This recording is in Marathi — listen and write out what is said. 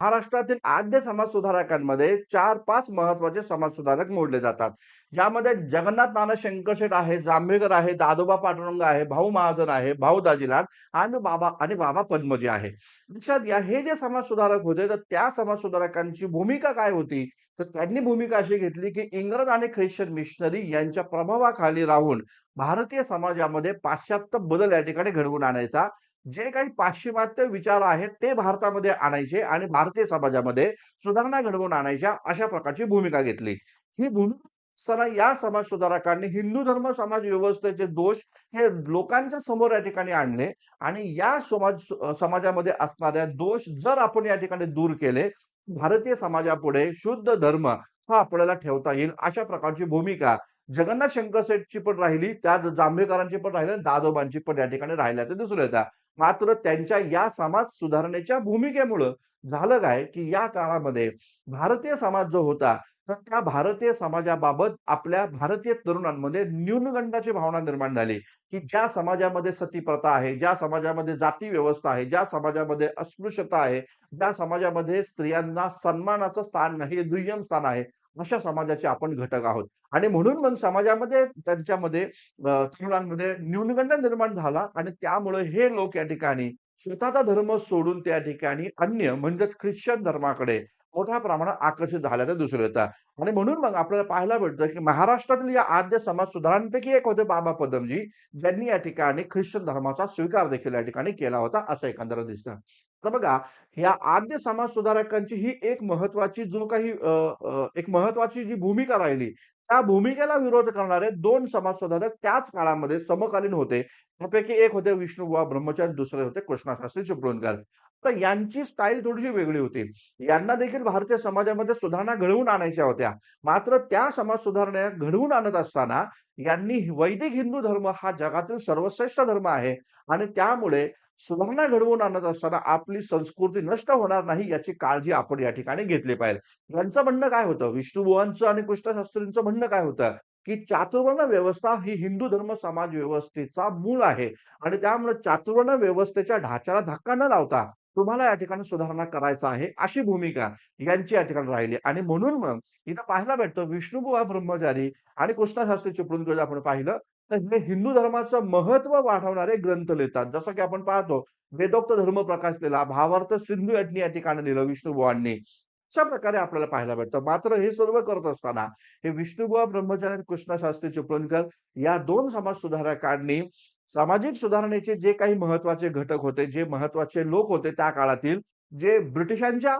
महाराष्ट्रातील आद्य समाजसुधारकांमध्ये 4-5 महत्त्वाचे समाजसुधारक मोडले जातात. ज्यामध्ये जगन्नाथ नाना शंकरशेठ आहे, जांभेकर आहे, दादोबा पांडुरंग आहे, भाऊ महाजन आहे, भाऊ दाजीलाल आणि बाबा पद्मजी आहे. लक्षात घ्या, हे जे समाजसुधारक होते, तर त्या समाजसुधारकांची भूमिका काय होती? तर त्यांनी भूमिका अशी घेतली, की इंग्रज आणि ख्रिश्चन मिशनरी यांच्या प्रभावाखाली राहून भारतीय समाजामध्ये पाश्चात्य बदल या ठिकाणी घडवून आणायचा. जे काही पाश्चिमात्य विचार आहेत ते भारतामध्ये आणायचे आणि भारतीय समाजामध्ये सुधारणा घडवून आणायच्या अशा प्रकारची भूमिका घेतली. ही भूमिका असताना या समाज सुधारकांनी हिंदू धर्म समाज व्यवस्थेचे दोष हे लोकांच्या समोर या ठिकाणी आणले आणि या समाजामध्ये असणाऱ्या दोष जर आपण या ठिकाणी दूर केले, भारतीय समाजापुढे शुद्ध धर्म हा आपल्याला ठेवता येईल अशा प्रकारची भूमिका जगन्नाथ शंकर शेठची पण राहिली, त्या जांभेकरांची पण राहिली आणि दादोबांची पण या ठिकाणी राहिल्याचं दिसून येतं. मात्र त्यांच्या या समाज सुधारणेच्या भूमिकेमुळं झालं काय, की या काळामध्ये भारतीय समाज जो होता, तर त्या भारतीय समाजाबाबत आपल्या भारतीय तरुणांमध्ये न्यूनगंडाची भावना निर्माण झाली, की ज्या समाजामध्ये सती प्रथा आहे, ज्या समाजामध्ये जाती व्यवस्था आहे, ज्या समाजामध्ये अस्पृश्यता आहे, ज्या समाजामध्ये स्त्रियांना सन्मानाचं स्थान नाही, दुय्यम स्थान आहे, अशा समाजाचे आपण घटक आहोत. आणि म्हणून मग समाजामध्ये त्यांच्यामध्ये तरुणांमध्ये न्यूनगंड निर्माण झाला आणि त्यामुळे हे लोक या ठिकाणी स्वतःचा धर्म सोडून त्या ठिकाणी अन्य म्हणजेच ख्रिश्चन धर्माकडे मोठ्या प्रमाणात आकर्षित झाल्याचं दिसून येतं. आणि म्हणून मग आपल्याला पाहायला भेटतं, की महाराष्ट्रातील या आद्य समाज सुधारणांपैकी एक होते बाबा पदमजी, ज्यांनी या ठिकाणी ख्रिश्चन धर्माचा स्वीकार देखील या ठिकाणी केला होता, असं एकंदरीत दिसतं. तर बघा, या आद्य समाज सुधारकांची ही एक महत्त्वाची जो काही एक महत्त्वाची जी भूमिका राहिली, त्या भूमिकेला विरोध करणारे 2 समाजसुधारक त्याच काळामध्ये समकालीन होते. त्यापैकी एक होते विष्णुबुवा ब्रह्मचारी, दुसरे होते कृष्णशास्त्री चिपळूणकर. तर यांची स्टाईल थोडीशी वेगळी होती. यांना देखील भारतीय समाजामध्ये सुधारणा घडवून आणायच्या होत्या. मात्र त्या समाज सुधारणा घडवून आणत असताना यांनी वैदिक हिंदू धर्म हा जगातील सर्वश्रेष्ठ धर्म आहे आणि त्यामुळे सुधारणा घडवून आणत असताना आपली संस्कृती नष्ट होणार नाही याची काळजी आपण या ठिकाणी घेतली पाहिजे. यांचं म्हणणं काय होतं? विष्णुबुवांचं आणि कृष्णशास्त्रींचं म्हणणं काय होतं? की चातुर्वर्ण व्यवस्था ही हिंदू धर्म समाज व्यवस्थेचा मूळ आहे आणि त्यामुळे चातुर्वर्ण व्यवस्थेच्या ढाच्याला धक्का न लावता तुम्हाला या ठिकाणी सुधारणा करायचा आहे, अशी भूमिका यांची या ठिकाणी राहिली आणि म्हणून मग इथं पाहायला भेटतं विष्णुबुवा ब्रह्मचारी आणि कृष्णशास्त्री चिपळूणकर आपण पाहिलं, तर हे हिंदू धर्माचं महत्त्व वाढवणारे ग्रंथ लिहितात. जसं की आपण पाहतो वेदोक्त धर्म प्रकाश लिहिला, भावार्थ सिंधू यांनी या ठिकाणी लिहिलं विष्णुबुवांनी. अशा प्रकारे आपल्याला पाहायला भेटतं. मात्र हे सर्व करत असताना हे विष्णुबुवा ब्रह्मचारी आणि कृष्णशास्त्री चिपळूणकर या 2 समाज सुधारकांनी सामाजिक सुधारणेचे जे काही महत्त्वाचे घटक होते, जे महत्त्वाचे लोक होते त्या काळातील, जे ब्रिटिशांच्या